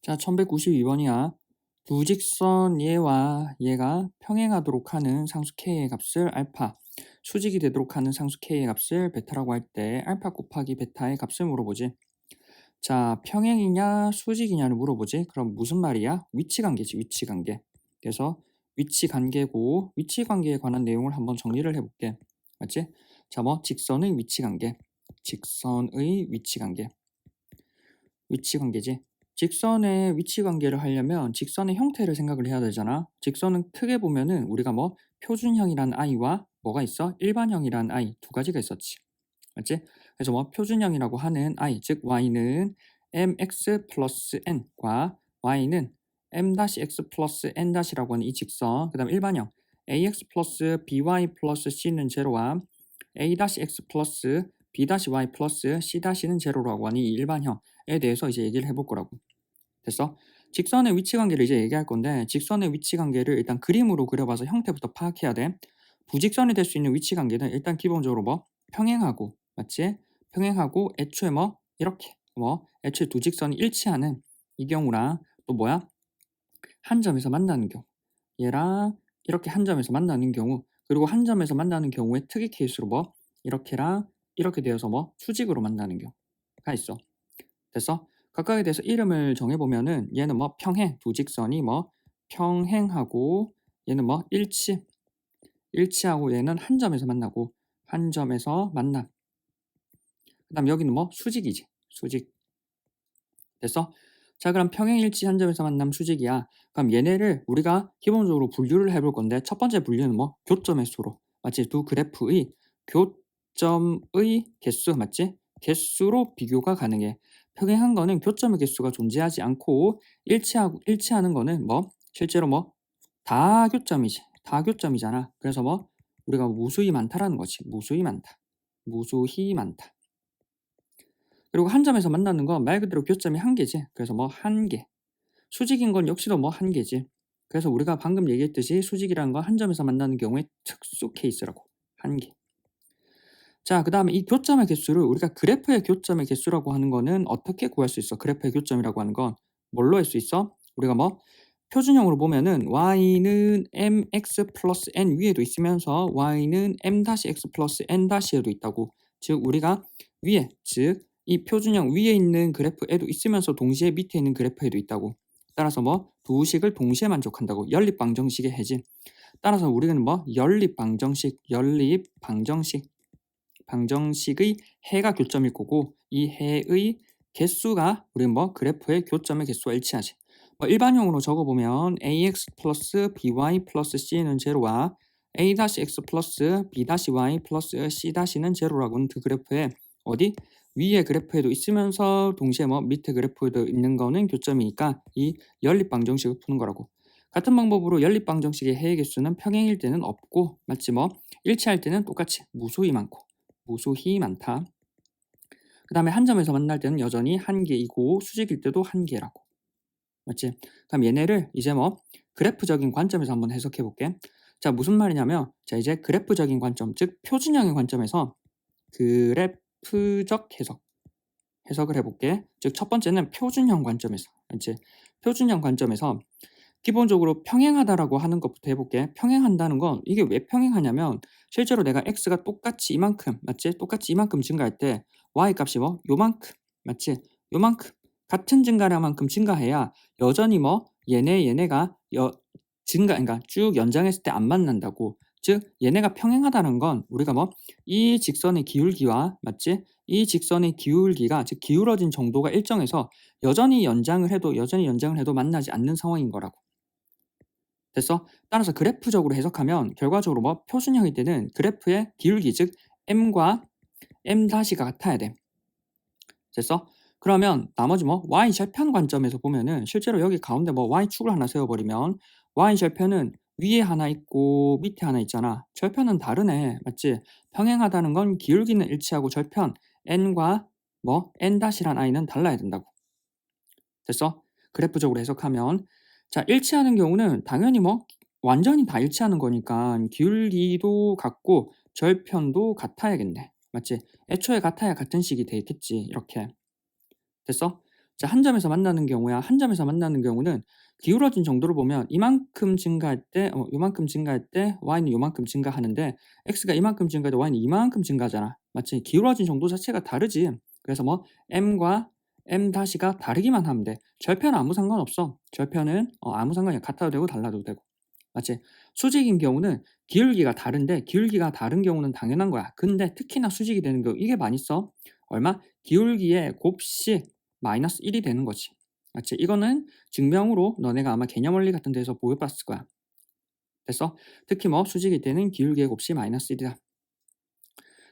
자, 1192번이야. 두 직선 얘와 얘가 평행하도록 하는 상수 k의 값을 알파, 수직이 되도록 하는 상수 k의 값을 베타라고 할 때 알파 곱하기 베타의 값을 물어보지. 자, 평행이냐 수직이냐를 물어보지. 그럼 무슨 말이야? 위치 관계지, 위치 관계. 그래서 위치 관계고, 위치 관계에 관한 내용을 한번 정리를 해볼게. 맞지? 자, 뭐 직선의 위치 관계, 직선의 위치 관계, 위치 관계지. 직선의 위치 관계를 하려면 직선의 형태를 생각을 해야 되잖아. 직선은 크게 보면은 우리가 뭐 표준형이란 i와 뭐가 있어? 일반형이란 i 두 가지가 있었지. 맞지? 그래서 뭐 표준형이라고 하는 i, 즉 y는 mx 플러스 n과 y는 m-x 플러스 n-라고 하는 이 직선, 그 다음 일반형 ax 플러스 by 플러스 c는 제로와 a-x 플러스 b-y 플러스 c-는 제로라고 하는 이 일반형에 대해서 이제 얘기를 해볼 거라고. 됐어? 직선의 위치 관계를 이제 얘기할 건데, 직선의 위치 관계를 일단 그림으로 그려봐서 형태부터 파악해야 돼. 부직선이 될 수 있는 위치 관계는 일단 기본적으로 뭐 평행하고, 맞지? 평행하고 애초에 뭐 이렇게 뭐 애초에 두 직선이 일치하는 이 경우랑, 또 뭐야? 한 점에서 만나는 경우, 얘랑 이렇게 한 점에서 만나는 경우, 그리고 한 점에서 만나는 경우에 특이 케이스로 뭐 이렇게랑 이렇게 되어서 뭐 수직으로 만나는 경우가 있어. 됐어? 각각에 대해서 이름을 정해보면은 얘는 뭐 평행, 두 직선이 뭐 평행하고, 얘는 뭐 일치하고, 얘는 한 점에서 만나고, 한 점에서 만남. 그 다음 여기는 뭐 수직이지, 수직. 됐어? 자, 그럼 평행일치 한 점에서 만남 수직이야. 그럼 얘네를 우리가 기본적으로 분류를 해볼 건데, 첫 번째 분류는 뭐 교점의 수로, 맞지? 두 그래프의 교점의 개수, 맞지? 개수로 비교가 가능해. 평행한 거는 교점의 개수가 존재하지 않고, 일치하는 거는 뭐 실제로 뭐 다교점이지, 다교점이잖아. 그래서 뭐 우리가 무수히 많다라는 거지. 무수히 많다, 무수히 많다. 그리고 한 점에서 만나는 건 말 그대로 교점이 한 개지. 그래서 뭐 한 개. 수직인 건 역시도 뭐 한 개지. 그래서 우리가 방금 얘기했듯이 수직이라는 건 한 점에서 만나는 경우에 특수 케이스라고. 한 개. 자, 그 다음에 이 교점의 개수를 우리가 그래프의 교점의 개수라고 하는 거는 어떻게 구할 수 있어? 그래프의 교점이라고 하는 건 뭘로 할 수 있어? 우리가 뭐 표준형으로 보면은 y는 mx 플러스 n 위에도 있으면서 y는 m-x 플러스 n-에도 있다고. 즉 우리가 위에, 즉 이 표준형 위에 있는 그래프에도 있으면서 동시에 밑에 있는 그래프에도 있다고. 따라서 뭐 두 식을 동시에 만족한다고. 연립방정식의 해지. 따라서 우리는 뭐 방정식의 해가 교점일 거고, 이 해의 개수가 우리는 뭐 그래프의 교점의 개수와 일치하지. 뭐 일반형으로 적어보면 ax 플러스 by 플러스 c는 제로와 a-x 플러스 b-y 플러스 c-는 제로라고 하는 그 그래프에 어디? 위에 그래프에도 있으면서 동시에 뭐 밑에 그래프에도 있는 거는 교점이니까 이 연립방정식을 푸는 거라고. 같은 방법으로 연립방정식의 해의 개수는 평행일 때는 없고, 맞지? 뭐 일치할 때는 똑같이 무수히 많고, 무수히 많다. 그 다음에 한 점에서 만날 때는 여전히 한 개이고, 수직일 때도 한 개라고. 맞지? 그럼 얘네를 이제 뭐 그래프적인 관점에서 한번 해석해 볼게. 자, 무슨 말이냐면, 자 이제 그래프적인 관점, 즉 표준형의 관점에서 그래프적 해석을 해볼게. 즉 첫 번째는 표준형 관점에서, 맞지? 표준형 관점에서 기본적으로 평행하다라고 하는 것부터 해볼게. 평행한다는 건 이게 왜 평행하냐면, 실제로 내가 x가 똑같이 이만큼, 맞지? 똑같이 이만큼 증가할 때 y 값이 뭐 요만큼, 맞지? 요만큼 같은 증가량만큼 증가해야 여전히 뭐 얘네가 그러니까 쭉 연장했을 때 안 만난다고. 즉 얘네가 평행하다는 건 우리가 뭐 이 직선의 기울기와, 맞지? 이 직선의 기울기가, 즉 기울어진 정도가 일정해서 여전히 연장을 해도 만나지 않는 상황인 거라고. 됐어? 따라서 그래프적으로 해석하면 결과적으로 뭐 표준형일 때는 그래프의 기울기, 즉 m과 m-가 같아야 돼. 됐어? 그러면 나머지 뭐 y절편 관점에서 보면은 실제로 여기 가운데 뭐 y축을 하나 세워버리면 y절편은 위에 하나 있고 밑에 하나 있잖아. 절편은 다르네. 맞지? 평행하다는 건 기울기는 일치하고 절편 n과 뭐 n-란 i는 달라야 된다고. 됐어? 그래프적으로 해석하면, 자 일치하는 경우는 당연히 뭐 완전히 다 일치하는 거니까 기울기도 같고 절편도 같아야겠네. 맞지? 애초에 같아야 같은 식이 되겠지. 이렇게. 됐어? 자, 한 점에서 만나는 경우야. 한 점에서 만나는 경우는 기울어진 정도를 보면 이만큼 증가할 때, 요만큼 증가할 때 y는 요만큼 증가하는데 x가 이만큼 증가할 때 y는 이만큼 증가하잖아. 맞지? 기울어진 정도 자체가 다르지. 그래서 뭐 m과 m 다시가 다르기만 하면 돼. 절편은 아무 상관없어. 절편은 아무 상관이 같아도 되고 달라도 되고. 맞지? 수직인 경우는 기울기가 다른데 기울기가 다른 경우는 당연한 거야. 근데 특히나 수직이 되는 경우 이게 많이 써. 얼마? 기울기의 곱씨 마이너스 1이 되는 거지. 맞지? 이거는 증명으로 너네가 아마 개념 원리 같은 데서 보여봤을 거야. 됐어? 특히 뭐 수직일 때는 기울기의 곱씨 마이너스 1이다.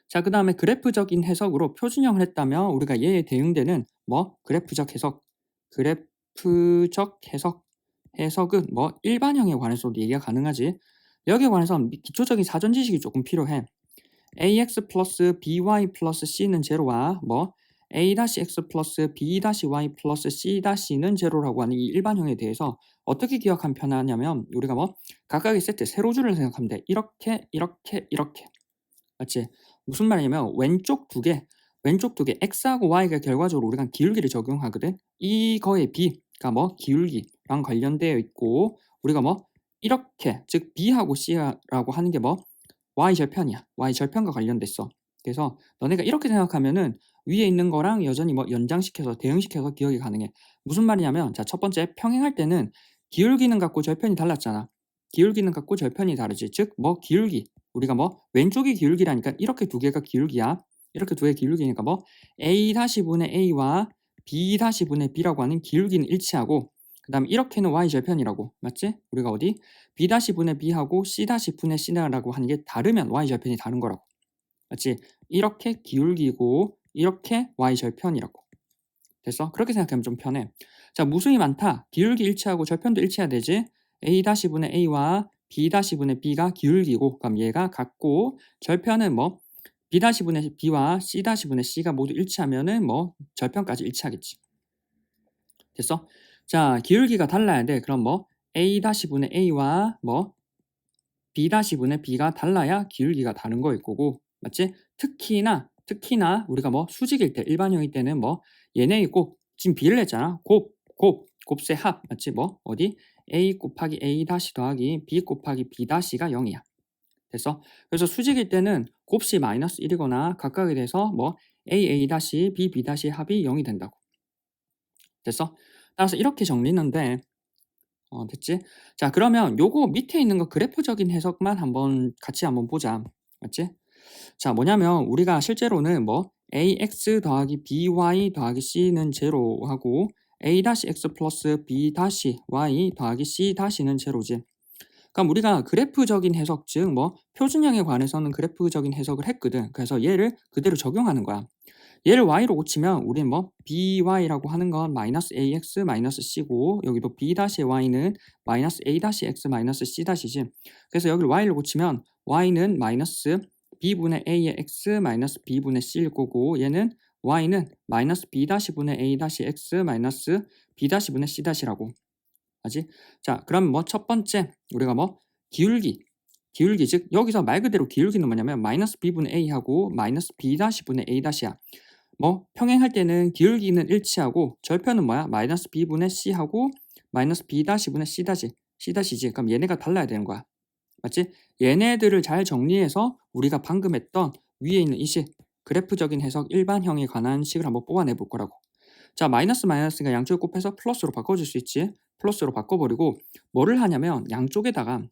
자, 그 다음에 그래프적인 해석으로 표준형을 했다면 우리가 얘에 대응되는 뭐 그래프적 해석, 그래프적 해석은 뭐 일반형에 관해서도 얘기가 가능하지. 여기에 관해서는 기초적인 사전 지식이 조금 필요해. ax 플러스 by 플러스 c는 제로와 뭐 a-x 플러스 b-y 플러스 c-는 제로라고 하는 이 일반형에 대해서 어떻게 기억하면 편하냐면 우리가 뭐 각각의 세트 세로줄을 생각하면 돼. 이렇게 맞지? 무슨 말이냐면 왼쪽 두 개 x하고 y가 결과적으로 우리가 기울기를 적용하거든. 이거의 b가 뭐 기울기랑 관련되어 있고 우리가 뭐 이렇게 즉 b하고 c라고 하는 게 뭐 y절편이야. y절편과 관련됐어. 그래서 너네가 이렇게 생각하면은 위에 있는 거랑 여전히 뭐 연장시켜서 대응시켜서 기억이 가능해. 무슨 말이냐면 자, 첫 번째 평행할 때는 기울기는 같고 절편이 달랐잖아. 기울기는 같고 절편이 다르지. 즉 뭐 기울기 우리가 뭐 왼쪽이 기울기라니까 이렇게 두 개가 기울기야. 이렇게 두 개 기울기니까 뭐 a-분의 a와 b-분의 b라고 하는 기울기는 일치하고 그 다음에 이렇게는 y절편이라고. 맞지? 우리가 어디 b-분의 b하고 c-분의 c라고 하는 게 다르면 y절편이 다른 거라고. 맞지? 이렇게 기울기고 이렇게 y절편이라고. 됐어? 그렇게 생각하면 좀 편해. 자, 무수히 많다. 기울기 일치하고 절편도 일치해야 되지. a-분의 a와 b-분의 b가 기울기고 그럼 얘가 같고 절편은 뭐 b-분의 b와 c-분의 c가 모두 일치하면은 뭐 절편까지 일치하겠지. 됐어? 자, 기울기가 달라야 돼. 그럼 뭐 a-분의 a와 뭐 b-분의 b가 달라야 기울기가 다른 거일 거고. 맞지? 특히나 우리가 뭐 수직일 때 일반형일 때는 뭐 얘네 곱 지금 b를 했잖아. 곱세 합. 맞지? 뭐 어디 a 곱하기 a 다시 더하기 b 곱하기 b 다시가 0이야. 됐어? 그래서 수직일 때는 곱씨 마이너스 1이거나 각각에 대해서 뭐 a 다시 b b 다시 합이 0이 된다고. 됐어? 따라서 이렇게 정리는 돼. 됐지? 자, 그러면 요거 밑에 있는 거 그래프적인 해석만 같이 한번 보자. 맞지? 자, 뭐냐면 우리가 실제로는 뭐 ax 더하기 by 더하기 c는 제로하고 a-x 플러스 b-y 더하기 c-는 제로지. 그럼 우리가 그래프적인 해석 즉 뭐 표준형에 관해서는 그래프적인 해석을 했거든. 그래서 얘를 그대로 적용하는 거야. 얘를 y로 고치면 우리는 뭐 by라고 하는 건 마이너스 ax 마이너스 c고 여기도 b-y는 마이너스 a-x 마이너스 c-지. 그래서 여기를 y를 고치면 y는 마이너스 b분의 a의 x 마이너스 b분의 c일 거고 얘는 y는 마이너스 b-분의 a-x 마이너스 b-분의 c-라고 하지. 자, 그럼 뭐 첫 번째 우리가 뭐 기울기 즉 여기서 말 그대로 기울기는 뭐냐면 마이너스 b분의 a하고 마이너스 b-분의 a-야. 뭐 평행할 때는 기울기는 일치하고 절편은 뭐야? 마이너스 b분의 c하고 마이너스 b-분의 c-지. 그럼 얘네가 달라야 되는 거야. 맞지? 얘네들을 잘 정리해서 우리가 방금 했던 위에 있는 이 식, 그래프적인 해석 일반형에 관한 식을 한번 뽑아내 볼 거라고. 자, 마이너스가 양쪽을 곱해서 플러스로 바꿔줄 수 있지. 플러스로 바꿔버리고 뭐를 하냐면 양쪽에다가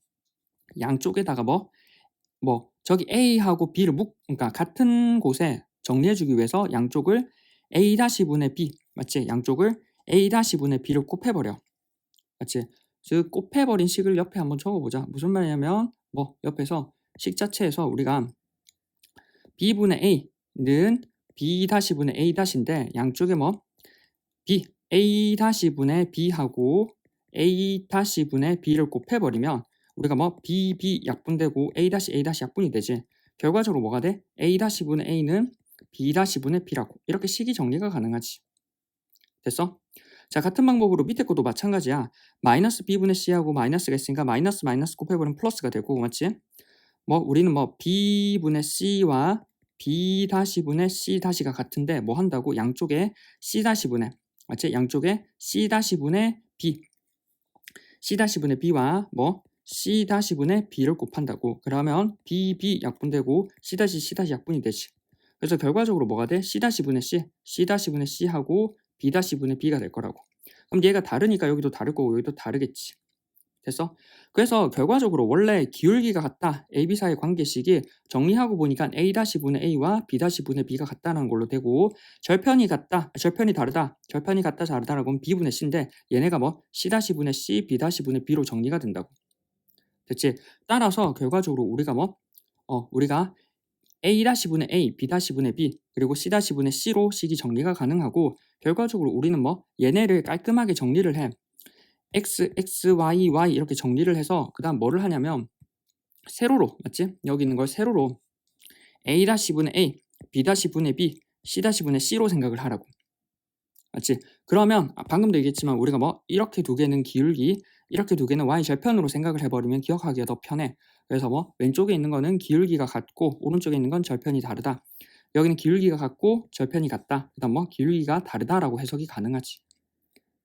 뭐 저기 A하고 B를 그러니까 같은 곳에 정리해주기 위해서 양쪽을 A-분의 B 맞지? 양쪽을 A-분의 B를 곱해버려. 맞지? 즉 곱해버린 식을 옆에 한번 적어보자. 무슨 말이냐면 뭐 옆에서 식 자체에서 우리가 B분의 A는 B-분의 A-인데 양쪽에 뭐 B, A-분의 B하고 A-분의 B를 곱해버리면 우리가 뭐 B 약분되고 A 약분이 되지. 결과적으로 뭐가 돼? A-분의 A는 B-분의 B라고 이렇게 식이 정리가 가능하지. 됐어? 자, 같은 방법으로 밑에 것도 마찬가지야. 마이너스 B분의 C하고 마이너스가 있으니까 마이너스 곱해버리면 플러스가 되고 맞지? 뭐 우리는 뭐 B분의 C와 B-분의 C-가 같은데 뭐 한다고? 양쪽에 C-분의 맞지? 양쪽에 C-분의 B, C-분의 B와 뭐 C-분의 B를 곱한다고. 그러면 B 약분되고 C 약분이 되지. 그래서 결과적으로 뭐가 돼? C-분의 C, C-분의 C하고 B-분의 B가 될 거라고. 그럼 얘가 다르니까 여기도 다를 거고 여기도 다르겠지. 됐어? 그래서 결과적으로 원래 기울기가 같다. A, B 사이의 관계식이 정리하고 보니까 A-분의 A와 B-분의 B가 같다는 걸로 되고 절편이 같다. 절편이 다르다. 절편이 같다 다르다라고 하면 B분의 C인데 얘네가 뭐 C-분의 C, B-분의 B로 정리가 된다고. 됐지? 따라서 결과적으로 우리가 우리가 A-분의 A, B-분의 B, 그리고 C-분의 C로 식이 정리가 가능하고 결과적으로 우리는 얘네를 깔끔하게 정리를 해. X, X, Y, Y 이렇게 정리를 해서 그 다음 뭐를 하냐면 세로로, 맞지? 여기 있는 걸 세로로 A-분의 A, B-분의 B, C-분의 C로 생각을 하라고. 맞지? 그러면 방금도 얘기했지만 우리가 이렇게 두 개는 기울기, 이렇게 두 개는 Y 절편으로 생각을 해버리면 기억하기가 더 편해. 그래서 왼쪽에 있는 거는 기울기가 같고 오른쪽에 있는 건 절편이 다르다. 여기는 기울기가 같고 절편이 같다. 그 다음 기울기가 다르다라고 해석이 가능하지.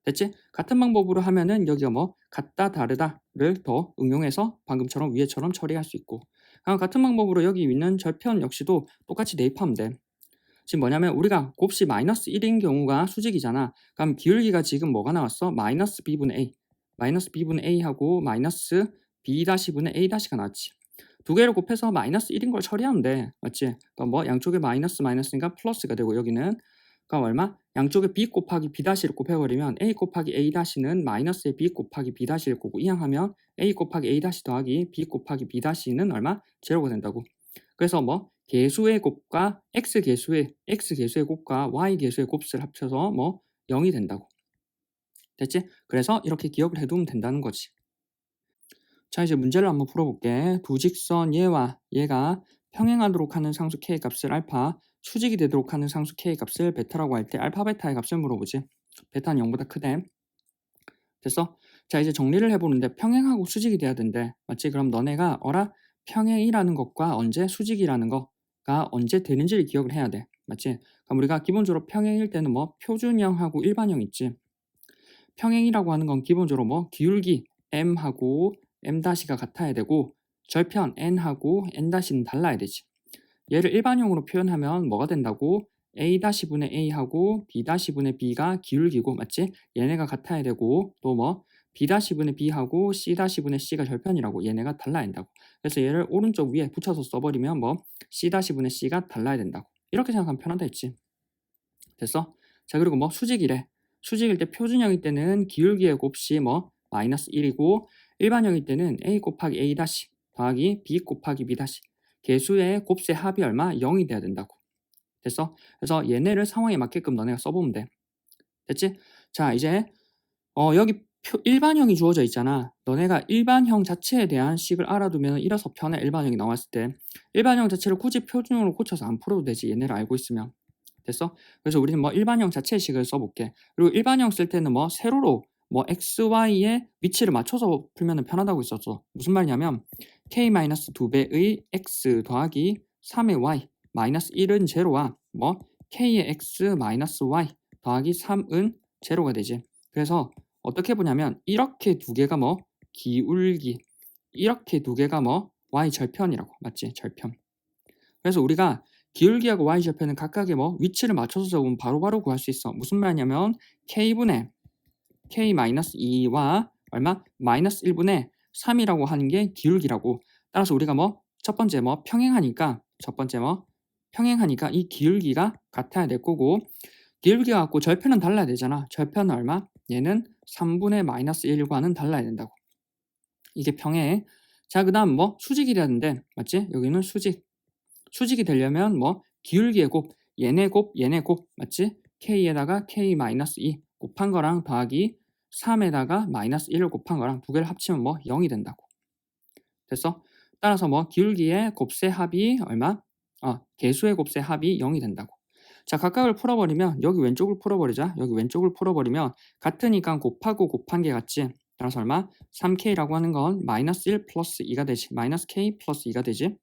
됐지? 같은 방법으로 하면은 여기가 같다 다르다를 더 응용해서 방금처럼 위에처럼 처리할 수 있고 같은 방법으로 여기 있는 절편 역시도 똑같이 대입하면 돼. 지금 뭐냐면 우리가 곱씨 마이너스 1인 경우가 수직이잖아. 그럼 기울기가 지금 뭐가 나왔어? 마이너스 B분의 A. 마이너스 B분의 A하고 마이너스 B-분의 A-가 나왔지. 두 개를 곱해서 마이너스 1인 걸 처리하면 돼. 맞지? 그러니까 양쪽에 마이너스니까 플러스가 되고 여기는 그럼 얼마? 양쪽에 B 곱하기 B-를 곱해버리면 A 곱하기 A-는 마이너스에 B 곱하기 B-일 거고 이항하면 A 곱하기 A- 더하기 B 곱하기 B-는 얼마? 제로가 된다고. 그래서 개수의 곱과 X 개수의 곱과 Y 개수의 곱을 합쳐서 0이 된다고. 됐지? 그래서 이렇게 기억을 해두면 된다는 거지. 자, 이제 문제를 한번 풀어볼게. 두 직선 얘와 얘가 평행하도록 하는 상수 K 값을 알파, 수직이 되도록 하는 상수 K 값을 베타라고 할 때 알파 베타의 값을 물어보지. 베타는 0보다 크대. 됐어? 자, 이제 정리를 해보는데 평행하고 수직이 돼야 된대. 맞지? 그럼 너네가 평행이라는 것과 언제 수직이라는 거가 언제 되는지를 기억을 해야 돼. 맞지? 그럼 우리가 기본적으로 평행일 때는 표준형하고 일반형 있지. 평행이라고 하는 건 기본적으로 기울기 m하고 m-가 같아야 되고 절편 n하고 n-는 달라야 되지. 얘를 일반형으로 표현하면 뭐가 된다고? a-분의 a하고 b-분의 b가 기울기고 맞지? 얘네가 같아야 되고 또 b-분의 b하고 c-분의 c가 절편이라고 얘네가 달라야 된다고. 그래서 얘를 오른쪽 위에 붙여서 써버리면 c-분의 c가 달라야 된다고. 이렇게 생각하면 편하다 했지. 됐어? 자, 그리고 수직이래. 수직일 때 표준형일 때는 기울기의 곱이 마이너스 1이고 일반형일 때는 a 곱하기 a 더하기 b 곱하기 b 개수의 곱의 합이 얼마? 0이 돼야 된다고. 됐어? 그래서 얘네를 상황에 맞게끔 너네가 써보면 돼. 됐지? 자, 이제 여기 일반형이 주어져 있잖아. 너네가 일반형 자체에 대한 식을 알아두면 이래서 편해. 일반형이 나왔을 때 일반형 자체를 굳이 표준형으로 고쳐서 안 풀어도 되지. 얘네를 알고 있으면. 됐어? 그래서 우리는 일반형 자체의 식을 써볼게. 그리고 일반형 쓸 때는 세로로 x, y의 위치를 맞춰서 풀면 편하다고 있었어. 무슨 말이냐면 k-2배의 x 더하기 3의 y 마이너스 1은 제로와 k의 x 마이너스 y 더하기 3은 제로가 되지. 그래서 어떻게 보냐면 이렇게 두 개가 기울기, 이렇게 두 개가 y 절편이라고. 맞지? 절편. 그래서 우리가 기울기하고 y절편은 각각의 위치를 맞춰서 적으면 바로바로 구할 수 있어. 무슨 말이냐면 k분의 k-2와 얼마? 마이너스 1분의 3이라고 하는 게 기울기라고. 따라서 우리가 첫 번째 평행하니까 평행하니까 이 기울기가 같아야 될 거고 기울기가 같고 절편은 달라야 되잖아. 절편은 얼마? 얘는 3분의 마이너스 1과는 달라야 된다고. 이게 평행. 자, 그 다음 수직이 돼야 되는데 맞지? 여기는 수직이 되려면 기울기의 곱, 얘네 곱, 얘네 곱, 맞지? k에다가 k-2 곱한 거랑 더하기 3에다가 마이너스 1을 곱한 거랑 두 개를 합치면 0이 된다고. 됐어? 따라서 기울기의 곱셈 합이 얼마? 개수의 곱셈 합이 0이 된다고. 자, 각각을 풀어버리면 여기 왼쪽을 풀어버리자. 여기 왼쪽을 풀어버리면 같으니까 곱하고 곱한 게 같지. 따라서 얼마? 3k라고 하는 건 마이너스 1 플러스 2가 되지. 마이너스 k 플러스 2가 되지.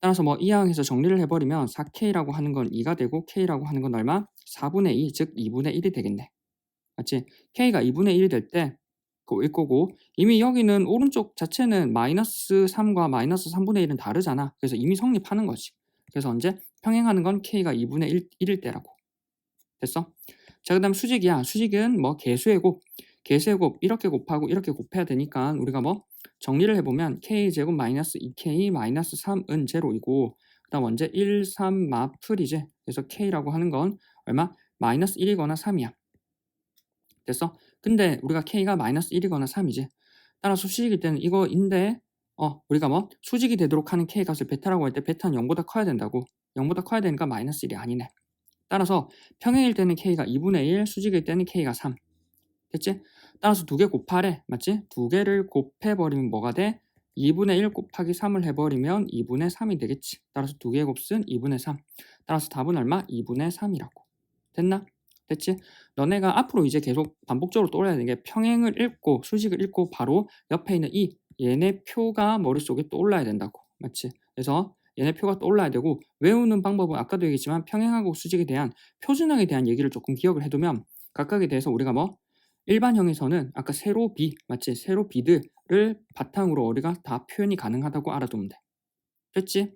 따라서 이항에서 정리를 해버리면 4k라고 하는 건 2가 되고 k라고 하는 건 얼마? 4분의 2, 즉 2분의 1이 되겠네. 맞지? k가 2분의 1이 될 때 그일 거고 이미 여기는 오른쪽 자체는 마이너스 3과 마이너스 3분의 1은 다르잖아. 그래서 이미 성립하는 거지. 그래서 언제? 평행하는 건 k가 2분의 1일 때라고. 됐어? 자, 그다음 수직이야. 수직은 뭐 개수의 곱, 개수의 곱 이렇게 곱하고 이렇게 곱해야 되니까 우리가 뭐 정리를 해보면 k제곱 마이너스 2k 마이너스 3은 제로이고 그다음 언제 1, 3 마플이지. 그래서 k라고 하는 건 얼마? 마이너스 1이거나 3이야. 됐어? 근데 우리가 k가 마이너스 1이거나 3이지. 따라서 수직일 때는 이거인데 우리가 뭐 수직이 되도록 하는 k 값을 베타라고 할 때 베타는 0보다 커야 된다고. 0보다 커야 되니까 마이너스 1이 아니네. 따라서 평행일 때는 k가 2분의 1, 수직일 때는 k가 3. 됐지? 따라서 두 개 곱하래. 맞지? 두 개를 곱해버리면 뭐가 돼? 2분의 1 곱하기 3을 해버리면 2분의 3이 되겠지. 따라서 두 개의 곱은 2분의 3. 따라서 답은 얼마? 2분의 3이라고. 됐나? 됐지? 너네가 앞으로 이제 계속 반복적으로 떠올려야 되는 게 평행을 읽고 수직을 읽고 바로 옆에 있는 이 얘네 표가 머릿속에 떠올라야 된다고. 맞지? 그래서 얘네 표가 떠올라야 되고 외우는 방법은 아까도 얘기했지만 평행하고 수직에 대한 표준항에 대한 얘기를 조금 기억을 해두면 각각에 대해서 우리가 뭐 일반형에서는 아까 세로 비 맞지? 세로 비들을 바탕으로 우리가 다 표현이 가능하다고 알아두면 돼. 됐지?